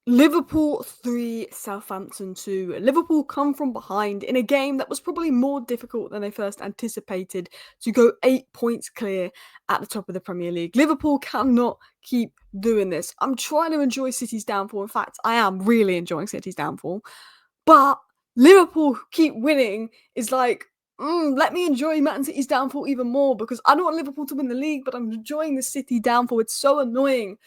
Liverpool 3, Southampton 2. Liverpool come from behind in a game that was probably more difficult than they first anticipated to go 8 points clear at the top of the Premier League. Liverpool cannot keep doing this. I'm trying to enjoy City's downfall. In fact, I am really enjoying City's downfall. But Liverpool keep winning is like, let me enjoy Man City's downfall even more because I don't want Liverpool to win the league, but I'm enjoying the City downfall. It's so annoying.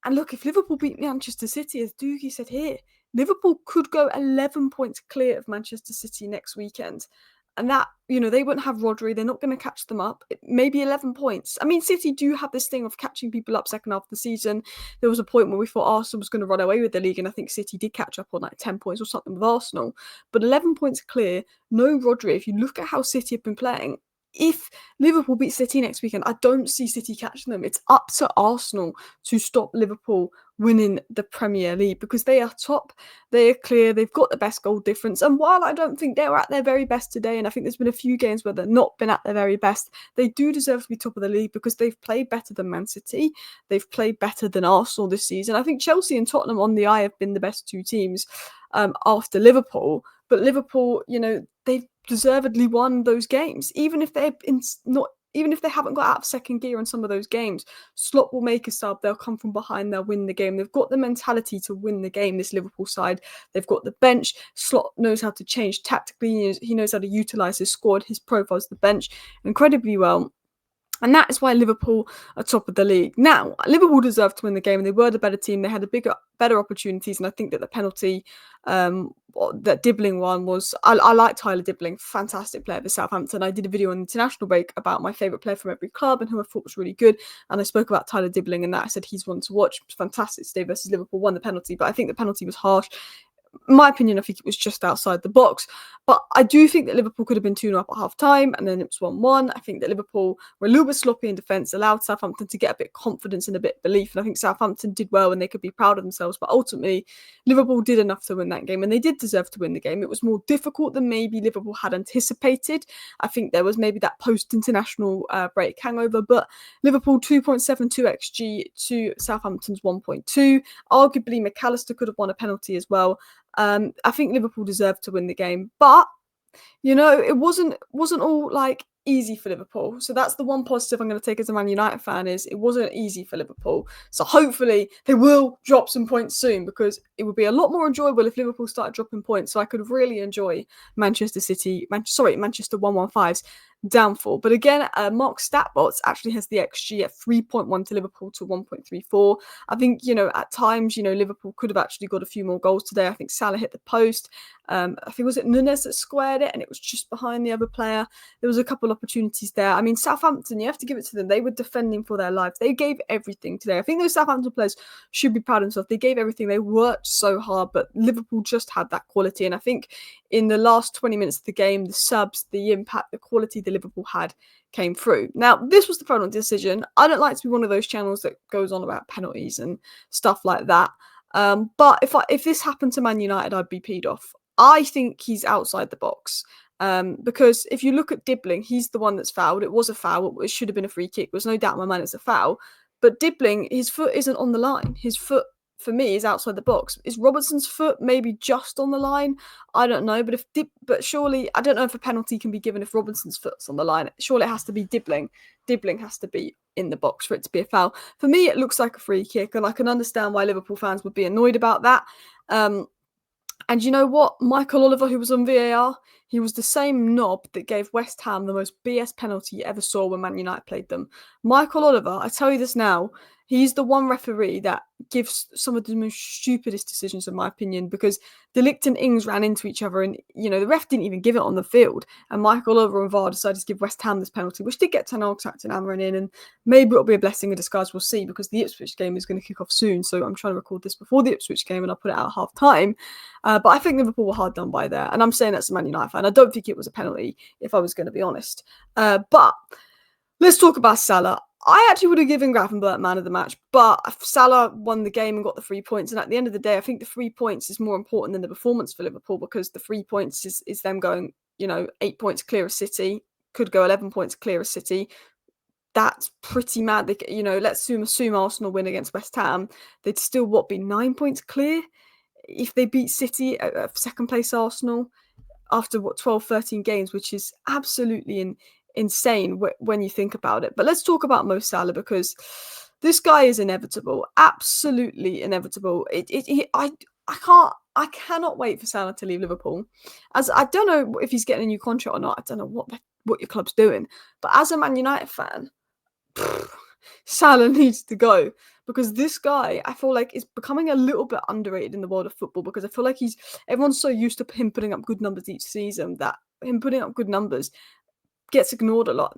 And look, if Liverpool beat Manchester City, as Doogie said here, Liverpool could go 11 points clear of Manchester City next weekend. And that, they wouldn't have Rodri. They're not going to catch them up. Maybe 11 points. I mean, City do have this thing of catching people up second half of the season. There was a point where we thought Arsenal was going to run away with the league, and I think City did catch up on like 10 points or something with Arsenal. But 11 points clear, no Rodri. If you look at how City have been playing, if Liverpool beat City next weekend, I don't see City catching them. It's up to Arsenal to stop Liverpool winning the Premier League because they are top, they are clear, they've got the best goal difference. And while I don't think they were at their very best today, and I think there's been a few games where they've not been at their very best, they do deserve to be top of the league because they've played better than Man City. They've played better than Arsenal this season. I think Chelsea and Tottenham on the eye have been the best two teams after Liverpool. But Liverpool, they've deservedly won those games, even if they haven't got out of second gear in some of those games. Slot will make a sub. They'll come from behind. They'll win the game. They've got the mentality to win the game, this Liverpool side. They've got the bench. Slot knows how to change tactically. He knows how to utilise his squad, his profiles, the bench incredibly well. And that is why Liverpool are top of the league. Now, Liverpool deserved to win the game, and they were the better team. They had better opportunities, and I think that the penalty that Dibbling won was... I like Tyler Dibbling, fantastic player for Southampton. I did a video on the international break about my favourite player from every club and who I thought was really good, and I spoke about Tyler Dibbling, and that I said he's one to watch. It was fantastic today versus Liverpool, won the penalty, but I think the penalty was harsh. In my opinion, I think it was just outside the box. But I do think that Liverpool could have been 2-0 up at half time, and then it was 1-1. I think that Liverpool were a little bit sloppy in defence, allowed Southampton to get a bit of confidence and a bit of belief. And I think Southampton did well and they could be proud of themselves. But ultimately, Liverpool did enough to win that game, and they did deserve to win the game. It was more difficult than maybe Liverpool had anticipated. I think there was maybe that post-international break hangover, but Liverpool 2.72 XG to Southampton's 1.2. Arguably, McAllister could have won a penalty as well. I think Liverpool deserved to win the game, but it wasn't all like easy for Liverpool. So that's the one positive I'm going to take as a Man United fan, is it wasn't easy for Liverpool. So hopefully they will drop some points soon, because it would be a lot more enjoyable if Liverpool started dropping points. So I could really enjoy Manchester 115's downfall. But again, Mark Statbots actually has the XG at 3.1 to Liverpool to 1.34. I think, at times, Liverpool could have actually got a few more goals today. I think Salah hit the post. I think, was it Nunes that squared it, and it was just behind the other player. There was a couple opportunities there. I mean, Southampton, you have to give it to them. They were defending for their lives. They gave everything today. I think those Southampton players should be proud of themselves. They gave everything. They worked so hard, but Liverpool just had that quality. And I think in the last 20 minutes of the game, the subs, the impact, the quality that Liverpool had came through. Now, this was the penalty decision. I don't like to be one of those channels that goes on about penalties and stuff like that. But if this happened to Man United, I'd be peed off. I think he's outside the box. Because if you look at Dibbling, he's the one that's fouled. It was a foul. It should have been a free kick. There's no doubt in my mind it's a foul. But Dibbling, his foot isn't on the line. His foot, for me, is outside the box. Is Robertson's foot maybe just on the line? I don't know. But surely, I don't know if a penalty can be given if Robertson's foot's on the line. Surely it has to be Dibbling. Dibbling has to be in the box for it to be a foul. For me, it looks like a free kick, and I can understand why Liverpool fans would be annoyed about that. And you know what? Michael Oliver, who was on VAR, he was the same knob that gave West Ham the most BS penalty you ever saw when Man United played them. Michael Oliver, I tell you this now, he's the one referee that gives some of the most stupidest decisions, in my opinion, because De Ligt and Ings ran into each other, and the ref didn't even give it on the field. And Michael Oliver and VAR decided to give West Ham this penalty, which did get Ten Hag sacked and Amran in, and maybe it'll be a blessing in disguise. We'll see, because the Ipswich game is going to kick off soon. So I'm trying to record this before the Ipswich game, and I'll put it out at half time. But I think Liverpool were hard done by there, and I'm saying that's a Man United fan. I don't think it was a penalty, if I was going to be honest. But let's talk about Salah. I actually would have given Gravenberch man of the match, but Salah won the game and got the 3 points. And at the end of the day, I think the 3 points is more important than the performance for Liverpool, because the 3 points is them going, 8 points clear of City, could go 11 points clear of City. that's pretty mad. Let's assume Arsenal win against West Ham. They'd still, be 9 points clear if they beat City at second place Arsenal after 12, 13 games, which is absolutely insane when you think about it. But let's talk about Mo Salah, because this guy is inevitable, absolutely inevitable. I cannot wait for Salah to leave Liverpool. As I don't know if he's getting a new contract or not. I don't know what your club's doing. But as a Man United fan, Salah needs to go, because this guy, I feel like, is becoming a little bit underrated in the world of football, because I feel like everyone's so used to him putting up good numbers each season that him putting up good numbers gets ignored a lot.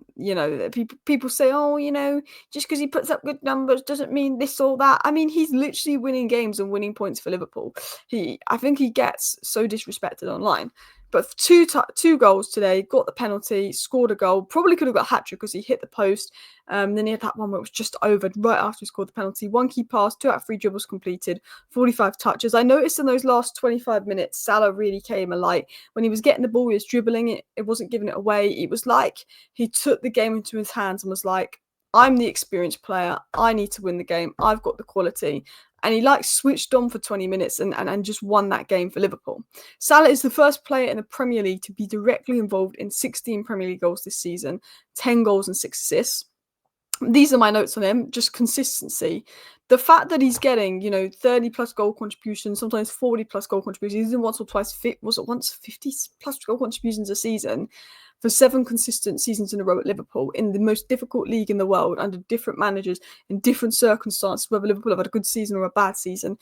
People say, oh, just because he puts up good numbers doesn't mean this or that. I mean, he's literally winning games and winning points for Liverpool. I think he gets so disrespected online. But two goals today, got the penalty, scored a goal, probably could have got a hat-trick because he hit the post. Then he had that one where it was just over right after he scored the penalty. 1 key pass, 2 out of 3 dribbles completed, 45 touches. I noticed in those last 25 minutes, Salah really came alight. When he was getting the ball, he was dribbling it. It wasn't giving it away. It was like he took the game into his hands and was like, I'm the experienced player. I need to win the game. I've got the quality. And he switched on for 20 minutes and just won that game for Liverpool. Salah is the first player in the Premier League to be directly involved in 16 Premier League goals this season, 10 goals and 6 assists. These are my notes on him, just consistency. The fact that he's getting, 30 plus goal contributions, sometimes 40 plus goal contributions, even once 50 plus goal contributions a season for 7 consistent seasons in a row at Liverpool, in the most difficult league in the world, under different managers, in different circumstances, whether Liverpool have had a good season or a bad season,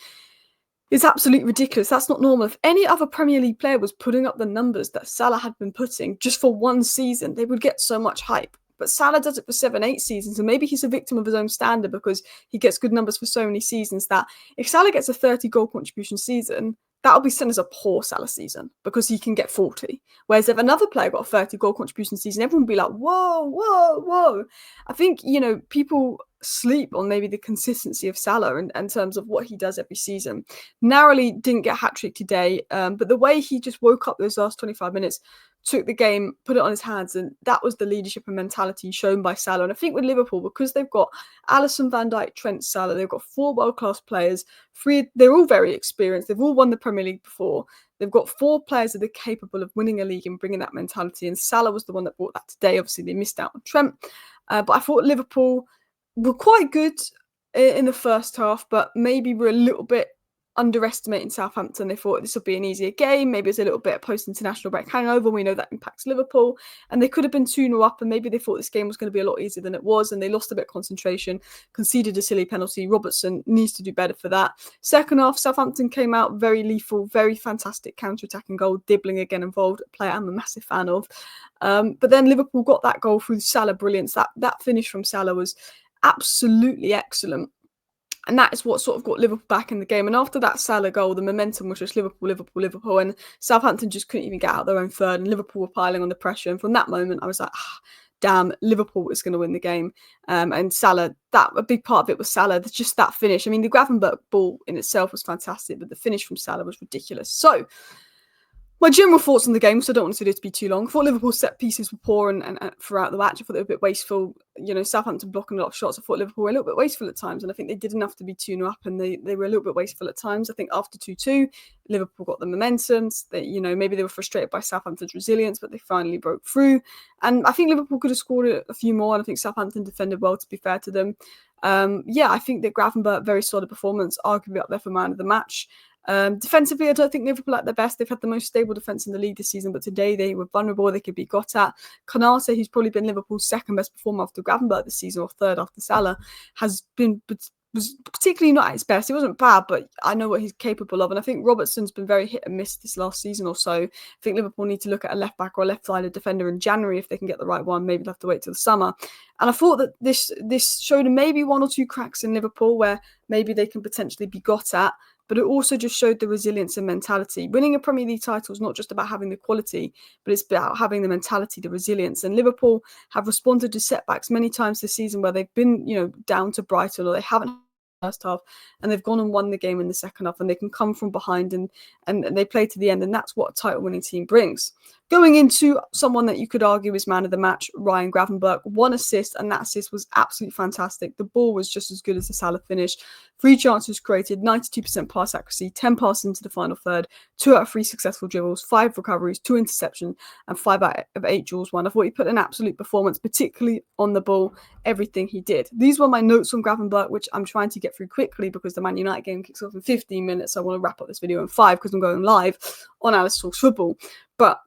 is absolutely ridiculous. That's not normal. If any other Premier League player was putting up the numbers that Salah had been putting just for one season, they would get so much hype. But Salah does it for 7, 8 seasons, and maybe he's a victim of his own standard because he gets good numbers for so many seasons that if Salah gets a 30 goal contribution season, that'll be seen as a poor Salah season because he can get 40. Whereas if another player got a 30 goal contribution season, everyone would be like, whoa, whoa, whoa. I think, people sleep on maybe the consistency of Salah in terms of what he does every season. Narrowly didn't get a hat-trick today, but the way he just woke up those last 25 minutes, took the game, put it on his hands, and that was the leadership and mentality shown by Salah. And I think with Liverpool, because they've got Alisson, Van Dijk, Trent, Salah, they've got 4 world-class players. They're all very experienced. They've all won the Premier League before. They've got 4 players that are capable of winning a league and bringing that mentality. And Salah was the one that brought that today. Obviously, they missed out on Trent. But I thought Liverpool were quite good in the first half, but maybe were a little bit underestimating Southampton. They thought this would be an easier game. Maybe it's a little bit of post-international break hangover. We know that impacts Liverpool. And they could have been 2-0 up, and maybe they thought this game was going to be a lot easier than it was, and they lost a bit of concentration, conceded a silly penalty. Robertson needs to do better for that. Second half, Southampton came out very lethal, very fantastic counter-attacking goal. Dibbling again involved, a player I'm a massive fan of. But then Liverpool got that goal through Salah brilliance. That finish from Salah was absolutely excellent. And that is what sort of got Liverpool back in the game. And after that Salah goal, the momentum was just Liverpool, Liverpool, Liverpool. And Southampton just couldn't even get out their own third. And Liverpool were piling on the pressure. And from that moment, I was like, damn, Liverpool is going to win the game. And Salah, a big part of it was Salah. Just that finish. I mean, the Gravenberch ball in itself was fantastic, but the finish from Salah was ridiculous. So, my general thoughts on the game, so I don't want this video to be too long. I thought Liverpool's set pieces were poor and throughout the match. I thought they were a bit wasteful. Southampton blocking a lot of shots. I thought Liverpool were a little bit wasteful at times, and I think they did enough to be 2-0 up, and they were a little bit wasteful at times. I think after 2-2, Liverpool got the momentum. Maybe they were frustrated by Southampton's resilience, but they finally broke through. And I think Liverpool could have scored a few more, and I think Southampton defended well, to be fair to them. I think that Gravenberch, very solid performance, arguably up there for man of the match. Defensively, I don't think Liverpool at their best. They've had the most stable defence in the league this season, but today they were vulnerable. They could be got at. Konate, who's probably been Liverpool's second best performer after Gravenberch this season, or third after Salah, was particularly not at his best. He wasn't bad, but I know what he's capable of. And I think Robertson's been very hit and miss this last season or so. I think Liverpool need to look at a left back or a left-sided defender in January if they can get the right one. Maybe they'll have to wait till the summer. And I thought that this showed maybe 1 or 2 cracks in Liverpool where maybe they can potentially be got at. But it also just showed the resilience and mentality. Winning a Premier League title is not just about having the quality, but it's about having the mentality, the resilience. And Liverpool have responded to setbacks many times this season where they've been, down to Brighton, or they haven't had the first half, and they've gone and won the game in the second half, and they can come from behind and they play to the end. And that's what a title-winning team brings. Going into someone that you could argue is man of the match, Ryan Gravenberch, 1 assist, and that assist was absolutely fantastic. The ball was just as good as the Salah finish. 3 chances created, 92% pass accuracy, 10 passes into the final third, 2 out of 3 successful dribbles, 5 recoveries, 2 interceptions, and 5 out of 8 duels won. I thought he put an absolute performance, particularly on the ball, everything he did. These were my notes on Gravenberch, which I'm trying to get through quickly because the Man United game kicks off in 15 minutes. So I want to wrap up this video in 5 because I'm going live on Alice Talks Football. But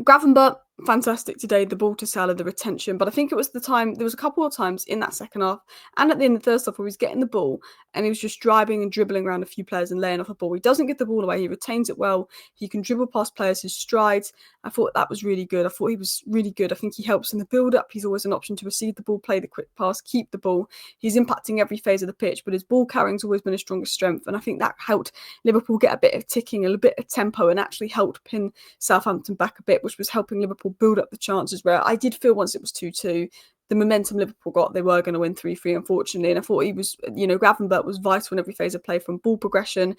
Gravenberch, fantastic today, the ball to Salah, the retention, but I think it was the time, there was a couple of times in that second half and at the end of the first half where he was getting the ball and he was just driving and dribbling around a few players and laying off the ball. He doesn't get the ball away, he retains it well, he can dribble past players, his strides. I thought that was really good. I thought he was really good. I think he helps in the build-up. He's always an option to receive the ball, play the quick pass, keep the ball. He's impacting every phase of the pitch, but his ball carrying's always been his strongest strength, and I think that helped Liverpool get a bit of ticking, a bit of tempo, and actually helped pin Southampton back a bit, which was helping Liverpool build up the chances where I did feel once it was 2-2, the momentum Liverpool got, they were going to win 3-3, unfortunately. And I thought he was, Gravenberch was vital in every phase of play, from ball progression,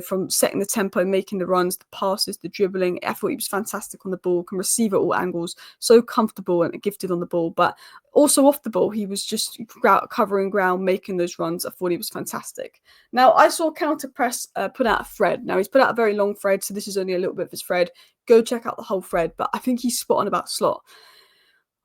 from setting the tempo, making the runs, the passes, the dribbling. I thought he was fantastic on the ball, can receive at all angles, so comfortable and gifted on the ball. But also off the ball, he was just covering ground, making those runs. I thought he was fantastic. Now, I saw Counter Press put out a thread. Now, he's put out a very long thread, so this is only a little bit of his thread. Go check out the whole thread. But I think he's spot on about Slot.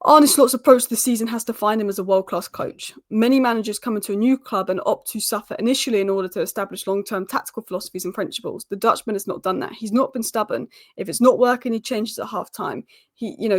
Arne Slot's approach to the season has defined him as a world-class coach. Many managers come into a new club and opt to suffer initially in order to establish long-term tactical philosophies and principles. The Dutchman has not done that. He's not been stubborn. If it's not working, he changes at half-time.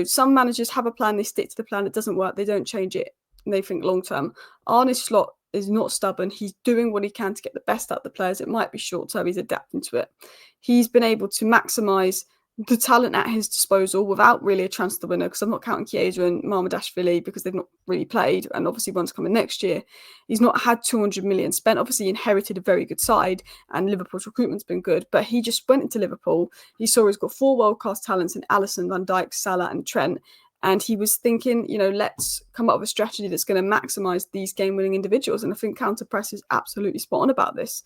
Some managers have a plan, they stick to the plan. It doesn't work, they don't change it, and they think long-term. Arne Slot is not stubborn. He's doing what he can to get the best out of the players. It might be short-term, he's adapting to it. He's been able to maximise the talent at his disposal without really a transfer winner, because I'm not counting Chiesa and Marmadashvili because they've not really played, and obviously one's coming next year. He's not had 200 million spent. Obviously, he inherited a very good side, and Liverpool's recruitment's been good, but he just went into Liverpool. He saw he's got 4 world-class talents in Alisson, Van Dijk, Salah and Trent, and he was thinking, let's come up with a strategy that's going to maximise these game-winning individuals. And I think Counter Press is absolutely spot on about this.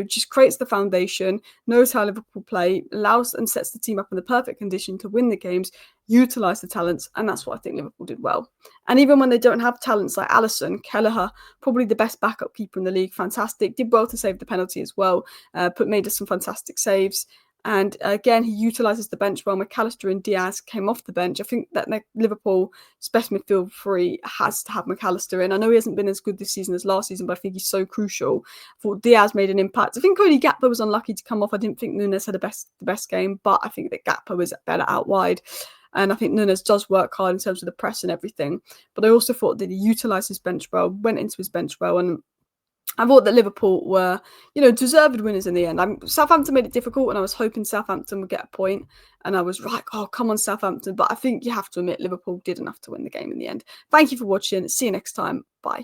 Just creates the foundation, knows how Liverpool play, allows and sets the team up in the perfect condition to win the games, utilise the talents, and that's what I think Liverpool did well. And even when they don't have talents like Alisson, Kelleher, probably the best backup keeper in the league, fantastic, did well to save the penalty as well, made us some fantastic saves. And again, he utilises the bench well. McAllister and Diaz came off the bench. I think that Liverpool's best midfield three has to have McAllister in. I know he hasn't been as good this season as last season, but I think he's so crucial. I thought Diaz made an impact. I think Cody Gakpo was unlucky to come off. I didn't think Nunes had the best game, but I think that Gakpo was better out wide. And I think Nunes does work hard in terms of the press and everything. But I also thought that he utilised his bench well, went into his bench well, and I thought that Liverpool were, deserved winners in the end. Southampton made it difficult, and I was hoping Southampton would get a point. And I was like, oh, come on, Southampton. But I think you have to admit Liverpool did enough to win the game in the end. Thank you for watching. See you next time. Bye.